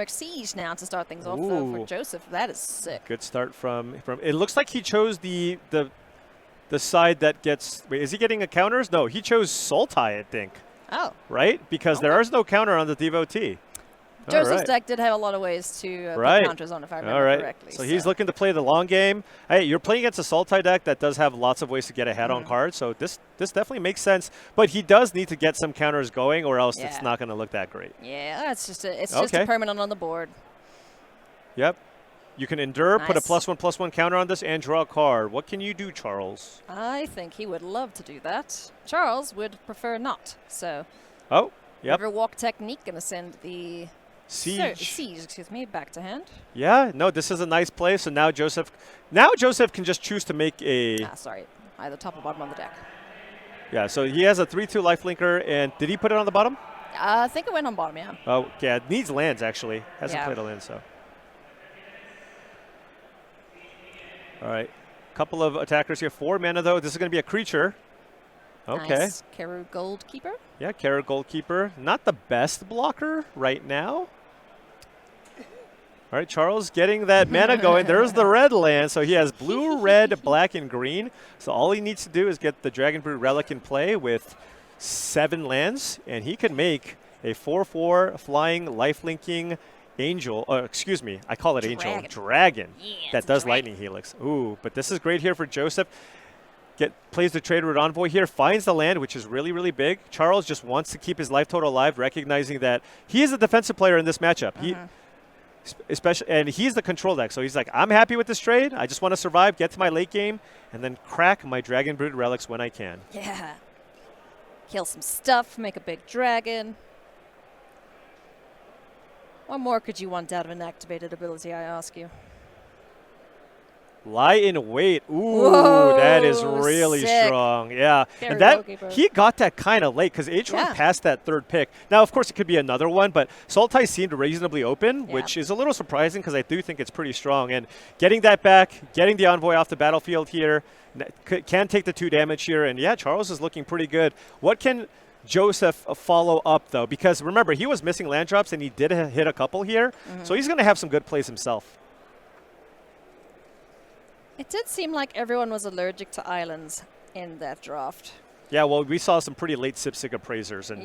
Siege now to start things off though for Joseph. That is sick. Good start from. It looks like he chose the side that gets. Wait, is he getting a counters? No, he chose Sultai, I think. Oh. Right? Because there is no counter on the devotee. Joseph's deck did have a lot of ways to put counters on, if I remember correctly. So he's looking to play the long game. Hey, you're playing against a Sultai deck that does have lots of ways to get ahead on cards, so this definitely makes sense. But he does need to get some counters going, or else it's not going to look that great. Yeah, it's just a permanent on the board. Yep. You can endure, put a +1/+1 counter on this, and draw a card. What can you do, Charles? I think he would love to do that. Charles would prefer not. So. Oh, yep. Riverwalk technique going to send the Siege, back to hand. Yeah, no, this is a nice play. So now Joseph can just choose to make a. Either top or bottom on the deck. Yeah, so he has a 3/2 lifelinker, and did he put it on the bottom? I think it went on bottom, yeah. Oh, yeah, it needs lands actually. Hasn't played a land, so. All right, couple of attackers here. 4 mana though. This is going to be a creature. Okay. Nice. Karu Goldkeeper. Yeah, Karu Goldkeeper. Not the best blocker right now. All right, Charles getting that mana going. There's the red land. So he has blue, red, black, and green. So all he needs to do is get the Dragonbrood Relic in play with 7 lands, and he can make a 4/4 flying, lifelinking angel. Excuse me, I call it angel. Dragon that does lightning helix. Ooh, but this is great here for Joseph. Plays the Trade Route Envoy here, finds the land, which is really, really big. Charles just wants to keep his life total alive, recognizing that he is a defensive player in this matchup. And he's the control deck, so he's like, I'm happy with this trade. I just want to survive, get to my late game, and then crack my Dragonbrood Relics when I can. Yeah. Kill some stuff, make a big dragon. What more could you want out of an activated ability, I ask you? Lie in wait. Ooh, whoa, that is really strong. Yeah. And that he got that kind of late because H1 passed that 3rd pick. Now, of course, it could be another one, but Sultai seemed reasonably open, which is a little surprising because I do think it's pretty strong. And getting that back, getting the Envoy off the battlefield here, can take the 2 damage here. And, yeah, Charles is looking pretty good. What can Joseph follow up, though? Because, remember, he was missing land drops, and he did hit a couple here. So he's going to have some good plays himself. It did seem like everyone was allergic to islands in that draft. Yeah, well, we saw some pretty late Sipsig appraisers, and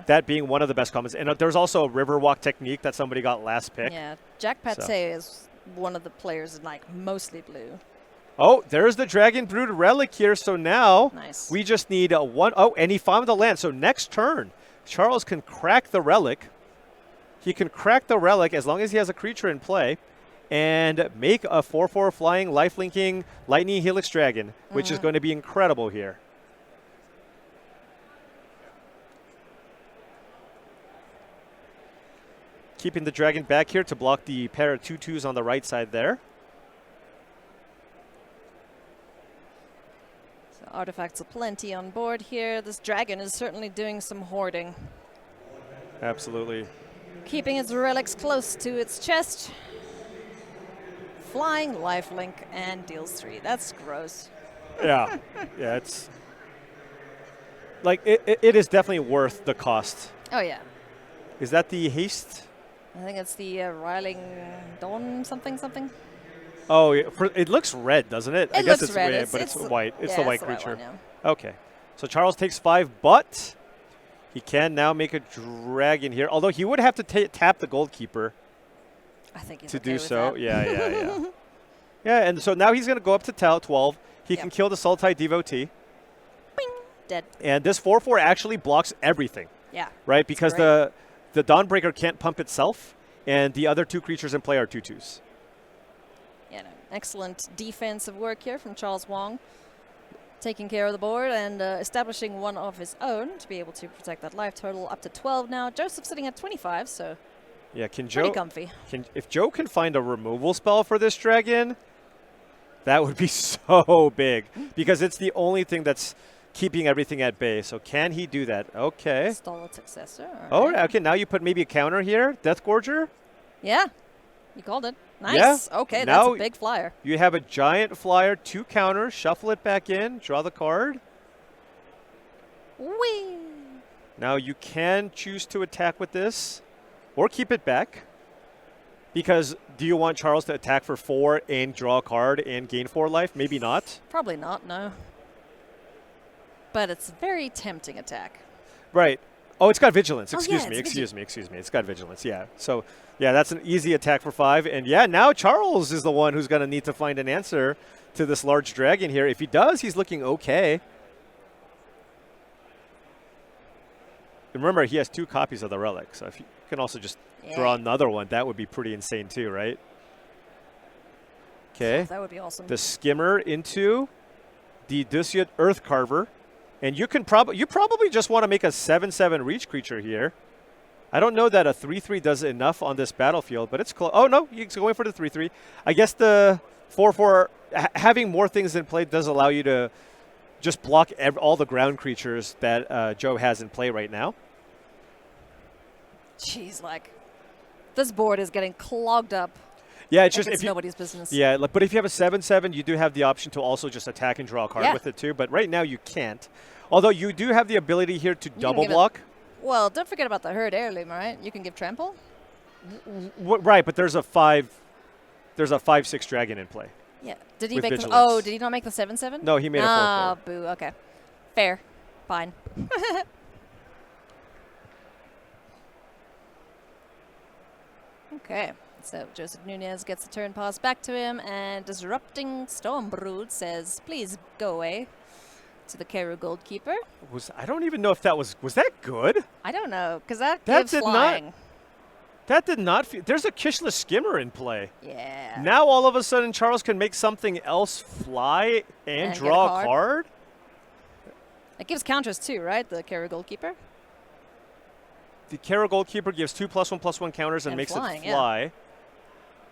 that being one of the best comments. And there's also a Riverwalk technique that somebody got last pick. Yeah, Jack Patsay is one of the players in mostly blue. Oh, there's the Dragonbrood Relic here. So now we just need one. Oh, and he found the land. So next turn, Charles can crack the Relic. He can crack the Relic as long as he has a creature in play, and make a 4/4 flying, lifelinking Lightning Helix Dragon, which is going to be incredible here. Keeping the dragon back here to block the pair of 2/2s on the right side there. So artifacts aplenty on board here. This dragon is certainly doing some hoarding. Absolutely. Keeping its relics close to its chest. Flying, lifelink, and deals 3. That's gross. Yeah. Yeah, it's like it is definitely worth the cost. Oh, yeah. Is that the haste? I think it's the Riling Dawn something. Oh, yeah, it looks red, doesn't it? I guess it's red, but it's white. It's the white creature. White one, yeah. Okay. So Charles takes 5, but he can now make a dragon here. Although he would have to tap the Goldkeeper. I think he's to okay do with so. that. Yeah. Yeah, and so now he's going to go up to 12. He can kill the Sultai Devotee. Bing, dead. And this 4/4 actually blocks everything. Yeah. Right? Because the Dawnbreaker can't pump itself, and the other 2 creatures in play are 2/2s. Yeah, no. Excellent defensive work here from Charles Wong. Taking care of the board and establishing one of his own to be able to protect that life total up to 12 now. Joseph sitting at 25, so yeah, pretty comfy. If Joe can find a removal spell for this dragon, that would be so big because it's the only thing that's keeping everything at bay. So can he do that? Okay. Stalled Successor. Oh, okay. Now you put maybe a counter here. Deathgorger? Yeah. You called it. Nice. Yeah. Okay, now that's a big flyer. You have a giant flyer, 2 counters, shuffle it back in, draw the card. Whee! Now you can choose to attack with this or keep it back. Because do you want Charles to attack for 4 and draw a card and gain 4 life? Maybe not. Probably not, no. But it's a very tempting attack. Right. Oh, it's got vigilance. Oh, Excuse yeah, me. it's Excuse me. It's got vigilance. Yeah. So, yeah, that's an easy attack for 5. And yeah, now Charles is the one who's going to need to find an answer to this large dragon here. If he does, he's looking okay. And remember, he has 2 copies of the relic. So if you can also just draw another one, that would be pretty insane too, right? Okay. Oh, that would be awesome. The skimmer into the Dusiat Earth Carver. And you probably just want to make a 7/7 reach creature here. I don't know that a 3/3 does enough on this battlefield, but it's close. Oh, no, he's going for the 3/3. I guess the 4/4, having more things in play does allow you to just block all the ground creatures that Joe has in play right now. Jeez, like, this board is getting clogged up. Yeah, it's just it's nobody's business. Yeah, but if you have a 7/7, you do have the option to also just attack and draw a card with it too. But right now you can't. Although you do have the ability here to double block. Well, don't forget about the herd heirloom, right? You can give trample. Right, but there's a 5/6 dragon in play. Yeah. Did he With make? vigilance. Oh, did he not make the 7/7? No, he made a 4/4. Ah, boo. Okay, fair, fine. Okay. So Joseph Nunez gets the turn pass back to him, and Disrupting Stormbrood says, "Please go away." To the Keru Goldkeeper. I don't even know if that was that good? I don't know, because that gives flying. That did not feel. There's a Kishless Skimmer in play. Yeah. Now all of a sudden Charles can make something else fly and draw a card? It gives counters too, right? The Keru Goldkeeper? The Keru Goldkeeper gives 2+1/+1 counters and makes flying, it fly. Yeah.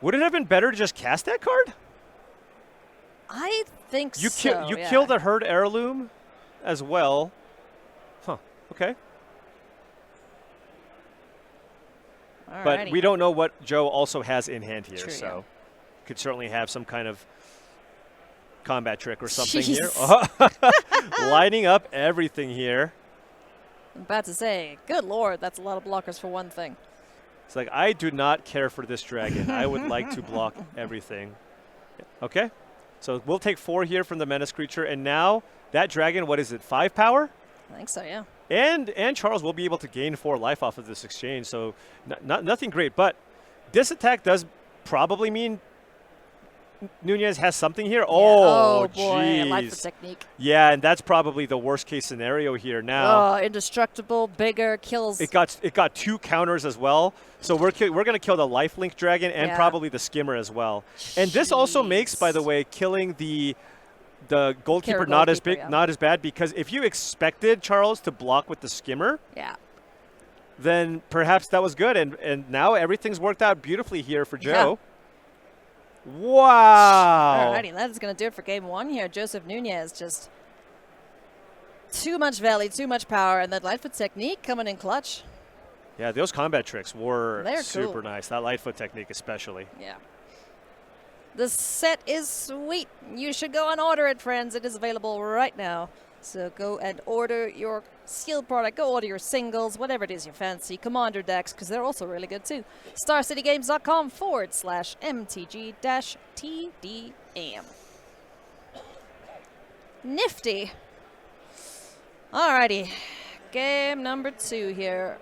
Would it have been better to just cast that card? I think so. You killed a herd heirloom as well. Huh. Okay. Alrighty. But we don't know what Joe also has in hand here, True, so could certainly have some kind of combat trick or something Jeez. here. Lining up everything here. I'm about to say, good lord, that's a lot of blockers for one thing. It's like, I do not care for this dragon. I would like to block everything. Okay. So we'll take 4 here from the menace creature, and now that dragon, what is it, 5 power? I think so, yeah. And Charles will be able to gain 4 life off of this exchange, so nothing great. But this attack does probably mean Nunez has something here. Yeah. Oh, boy, life for technique. Yeah, and that's probably the worst case scenario here now. Oh, indestructible, bigger, kills. It got 2 counters as well. So we're going to kill the lifelink dragon and probably the skimmer as well. And this also makes, by the way, killing the goalkeeper not as bad, because if you expected Charles to block with the skimmer, then perhaps that was good. And now everything's worked out beautifully here for Joe. Yeah. Wow. Alrighty, that is going to do it for game 1 here. Joseph Nunez, just too much value, too much power, and that Lightfoot technique coming in clutch. Yeah, those combat tricks were super cool. nice. That Lightfoot technique especially. Yeah. The set is sweet. You should go and order it, friends. It is available right now. So go and order your sealed product. Go order your singles, whatever it is you fancy. Commander decks, because they're also really good too. StarCityGames.com/MTG-TDM. Nifty. Alrighty. Game number 2 here.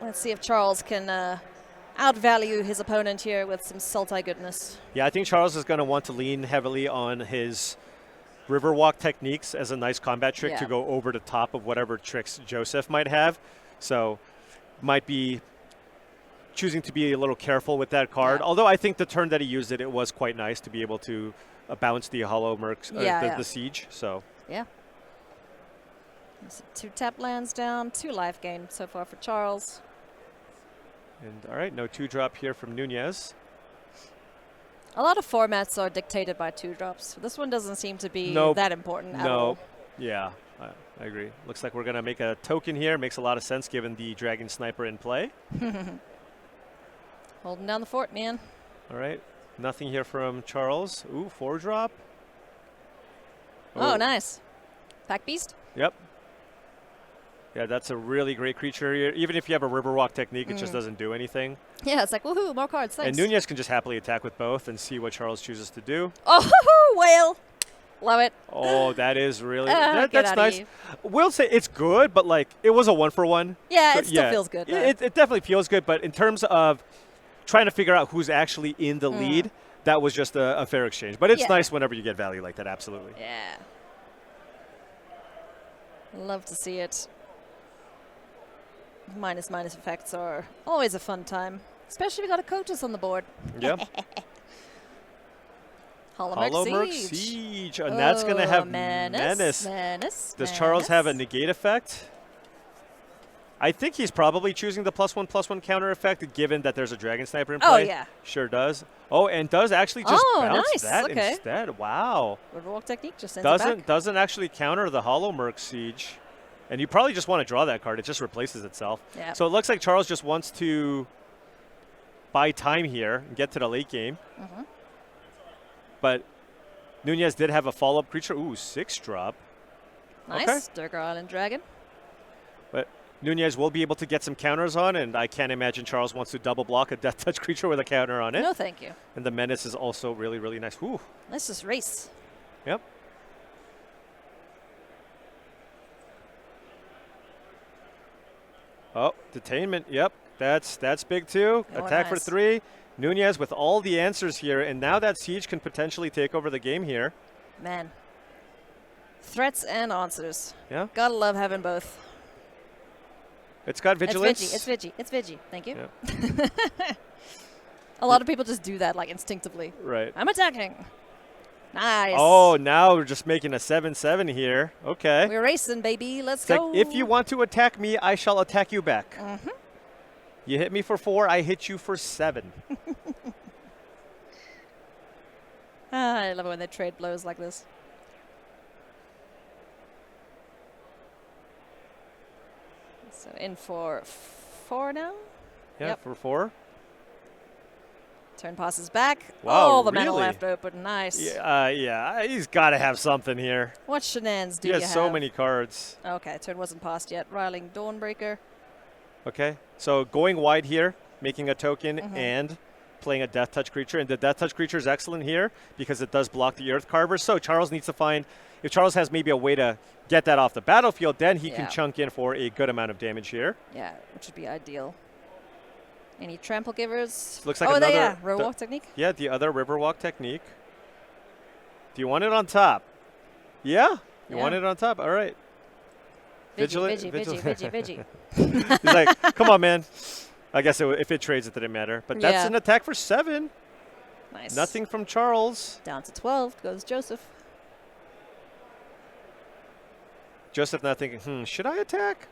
Let's see if Charles can outvalue his opponent here with some salty goodness. Yeah, I think Charles is going to want to lean heavily on his Riverwalk techniques as a nice combat trick to go over the top of whatever tricks Joseph might have. So might be choosing to be a little careful with that card. Although I think the turn that he used it was quite nice to be able to bounce the Hollow Mercs, the Siege. So yeah. So 2 tap lands down, 2 life gain so far for Charles. And all right, no 2-drop here from Nunez. A lot of formats are dictated by 2-drops. This one doesn't seem to be that important at all. Yeah, I agree. Looks like we're going to make a token here. Makes a lot of sense given the Dragon Sniper in play. Holding down the fort, man. All right, nothing here from Charles. Ooh, 4-drop. Oh, nice. Pack Beast? Yep. Yeah, that's a really great creature here. Even if you have a Riverwalk technique, it just doesn't do anything. Yeah, it's like, woohoo, more cards, thanks. And Nunez can just happily attack with both and see what Charles chooses to do. Oh, whale. Love it. Oh, that is really Get that's outta nice. here. We'll say it's good, but like it was a 1-for-1. Yeah, So, it still feels good. though. It definitely feels good, but in terms of trying to figure out who's actually in the lead, that was just a fair exchange. But it's Yeah. nice whenever you get value like that, absolutely. Yeah. Love to see it. Minus effects are always a fun time, especially if we got a Coatus on the board. Yep. Hollowmerk Siege. Siege. And that's going to have Menace. Does Charles have a negate effect? I think he's probably choosing the +1/+1 counter effect, given that there's a Dragon Sniper in play. Oh, yeah. Sure does. Oh, and does actually just bounce nice. that Okay. instead. Wow. Riverwalk technique just sends it back. Doesn't actually counter the Hollowmerk Siege. And you probably just want to draw that card. It just replaces itself. Yeah. So it looks like Charles just wants to buy time here and get to the late game. But Nunez did have a follow-up creature. Ooh, 6-drop. Nice. Durgar Island Dragon. But Nunez will be able to get some counters on, and I can't imagine Charles wants to double block a Death Touch creature with a counter on it. No, thank you. And the Menace is also really, really nice. Ooh. Let's just race. Yep. Oh, detainment. Yep, that's big too. Oh, Attack for nice. 3. Nunez with all the answers here, and now that Siege can potentially take over the game here. Man. Threats and answers. Yeah. Gotta love having both. It's got vigilance. It's Vigi. It's Vigi. Thank you. Yeah. A lot of people just do that like instinctively. Right. I'm attacking. Nice. Oh, now we're just making a 7/7 here. Okay. We're racing, baby. Let's It's go. like, if you want to attack me, I shall attack you back. You hit me for 4, I hit you for 7. I love it when they trade blows like this. So in for 4 now. Yeah, Yep. for 4. Turn passes back. Wow, Oh, the mana really? left open. Nice. Yeah, he's got to have something here. What shenanigans do He you has have? so many cards. Okay, turn wasn't passed yet. Riling Dawnbreaker. Okay, so going wide here, making a token and playing a Death Touch creature. And the Death Touch creature is excellent here because it does block the Earth Carver. So Charles needs to find, if Charles has maybe a way to get that off the battlefield, then he Yeah. can chunk in for a good amount of damage here. Yeah, which would be ideal. Any trample givers? Looks like oh, another- yeah. Riverwalk technique? Yeah, the other Riverwalk technique. Do you want it on top? Yeah, you want Yeah. it on top. All right. Vigi. He's like, come on, man. I guess if it trades, it didn't matter. But that's Yeah. an attack for 7. Nice. Nothing from Charles. Down to 12 goes Joseph. Joseph not thinking, should I attack?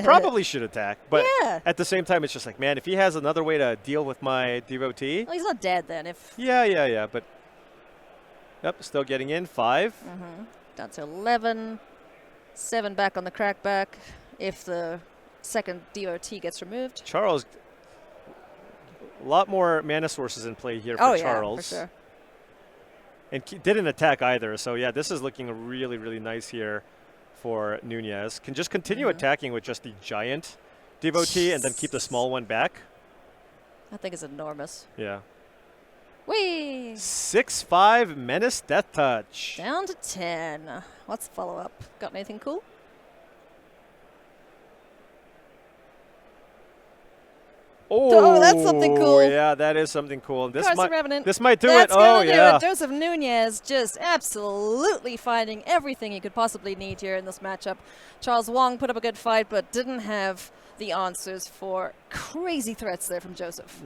Probably should attack. But Yeah. at the same time, it's just like, man, if he has another way to deal with my devotee. Well, he's not dead then. If Yeah. But, yep, still getting in. 5. Down to 11. 7 back on the crackback if the second DOT gets removed. Charles, a lot more mana sources in play here for Charles. Yeah, for sure. And didn't attack either. So, yeah, this is looking really, really nice here for Nunez. Can just continue attacking with just the giant devotee and then keep the small one back. I think it's enormous. Yeah. Whee! 6/5 Menace Death Touch. Down to 10. What's the follow-up? Got anything cool? Oh, that's something cool. Yeah, that is something cool. This Carson might Revenant. this might do That's it. gonna Oh do yeah. it. Joseph Nunez just absolutely finding everything he could possibly need here in this matchup. Charles Wong put up a good fight, but didn't have the answers for crazy threats there from Joseph.